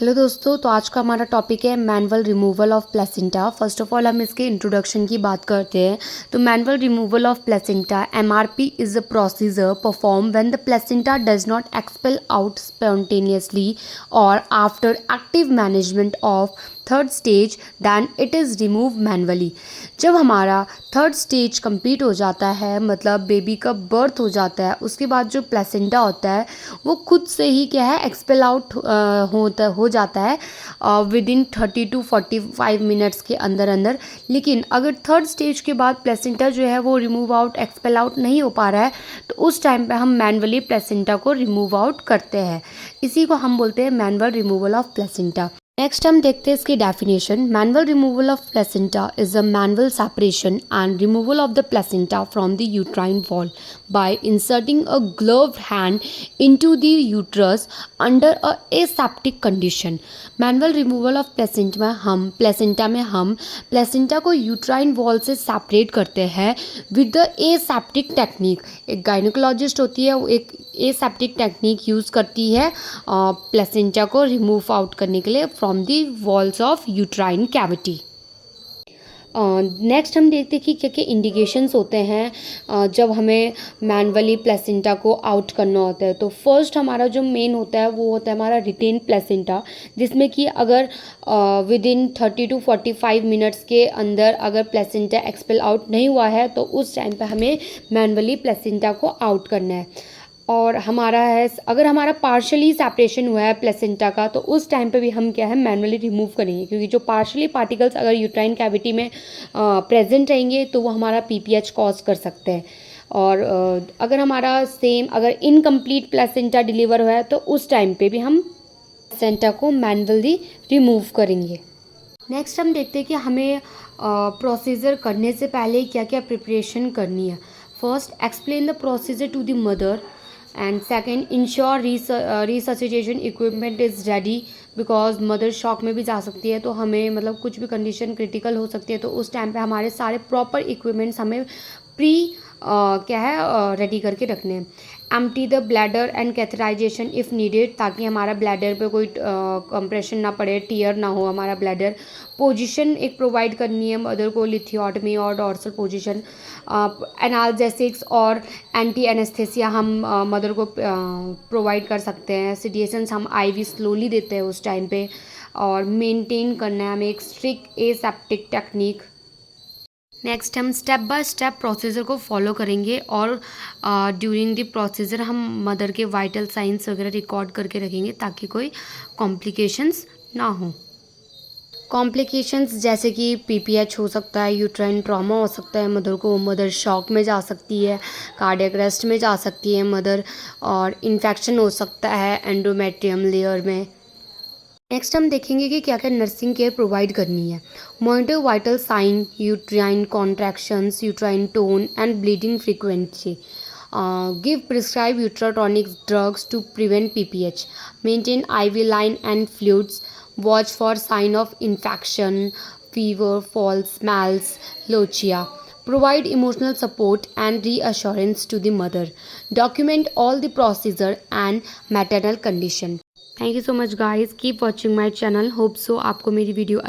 Hello दोस्तों, तो आज का हमारा टॉपिक है manual removal of placenta. First of all हम इसके इंट्रोडक्शन की बात करते हैं। तो manual removal of placenta MRP is a procedure perform when the placenta does not expel out spontaneously और after active management of third stage then it is remove manually. जब हमारा थर्ड स्टेज कंप्लीट हो जाता है, मतलब baby का birth हो जाता है, उसके बाद जो प्लेसेंटा होता है वो खुद से ही क्या है एक्सपेल आउट हो जाता है विद इन 30 to 45 मिनट्स के अंदर अंदर। लेकिन अगर थर्ड स्टेज के बाद प्लेसेंटा जो है वो रिमूव आउट एक्सपेल आउट नहीं हो पा रहा है, तो उस टाइम पे हम मैनुअली प्लेसेंटा को रिमूव आउट करते हैं। इसी को हम बोलते हैं manual removal of placenta. Next हम देखते हैं इसकी definition. Manual removal of placenta is a manual separation and removal of the placenta from the uterine wall by inserting a gloved hand into the uterus under a aseptic condition. Manual removal of placenta में हम placenta को uterine wall से separate करते हैं with the aseptic technique. एक gynaecologist होती है, वो एक एसेप्टिक टेक्निक यूज़ करती है प्लेसेंटा को रिमूव आउट करने के लिए from the walls of uterine cavity. Next हम देखते हैं कि क्या क्या इंडिकेशंस होते हैं जब हमें मैनुअली प्लेसेंटा को आउट करना होता है। तो फर्स्ट हमारा जो मेन होता है वो होता है हमारा रिटेन प्लेसेंटा, जिसमें कि अगर विद इन 30 to 45 मिनट्स के अंदर अगर प्लेसेंटा एक्सपेल आउट नहीं हुआ है तो उस टाइम पे हमें मैनुअली प्लेसेंटा को आउट करना है। और हमारा है अगर हमारा पार्शली सेपरेशन हुआ है प्लेसेंटा का, तो उस टाइम पे भी हम क्या है मैनुअली रिमूव करेंगे, क्योंकि जो पार्शली पार्टिकल्स अगर यूट्राइन कैविटी में प्रेजेंट रहेंगे तो वो हमारा पीपीएच कॉज कर सकते हैं। और अगर हमारा अगर इनकम्प्लीट प्लेसेंटा डिलीवर हुआ है तो उस टाइम पे भी हम प्लेसेंटा को मैनुअली रिमूव करेंगे। नेक्स्ट हम देखते हैं कि हमें प्रोसीजर करने से पहले क्या क्या प्रिपरेशन करनी है। First, explain the procedure to the mother and second, ensure resuscitation equipment is ready, because mother shock में भी जा सकती है, तो हमें मतलब कुछ भी कंडीशन क्रिटिकल हो सकती है, तो उस टाइम पे हमारे सारे प्रॉपर इक्विपमेंट्स हमें प्री क्या है रेडी करके रखने हैं। Empty the bladder and catheterisation if needed, ताकि हमारा ब्लैडर पे कोई कंप्रेशन ना पड़े, टीयर ना हो हमारा ब्लैडर। पोजीशन एक प्रोवाइड करनी है मदर को, लिथियोटमी और डॉर्सल पोजीशन। एनाल्जेसिक्स और एंटी एनेस्थेसिया हम मदर को प्रोवाइड कर सकते हैं। सिडिएशंस हम आईवी स्लोली देते हैं उस टाइम पे। और मेंटेन करना है हमें एक स्ट्रिक्ट एसेप्टिक टेक्निक। नेक्स्ट हम स्टेप बाय स्टेप प्रोसीजर को फॉलो करेंगे और ड्यूरिंग द प्रोसीजर हम मदर के वाइटल साइंस वगैरह रिकॉर्ड करके रखेंगे ताकि कोई कॉम्प्लिकेशंस ना हो। कॉम्प्लिकेशंस जैसे कि पीपीएच हो सकता है, यूट्राइन ट्रॉमा हो सकता है मदर को, मदर शॉक में जा सकती है, कार्डियक अरेस्ट में जा सकती है मदर, और इन्फेक्शन हो सकता है एंडोमेट्रियम लेयर में। नेक्स्ट हम देखेंगे कि क्या क्या नर्सिंग केयर प्रोवाइड करनी है। Monitor vital sign, uterine contractions, uterine tone and bleeding frequency. Give prescribe uterotonic drugs to prevent PPH. Maintain IV line and fluids. Watch for sign of infection, fever, false smells, lochia. Provide emotional support and reassurance to the mother. Document all the procedure and maternal condition. Thank you so much guys. Keep watching my channel. Hope so आपको मेरी video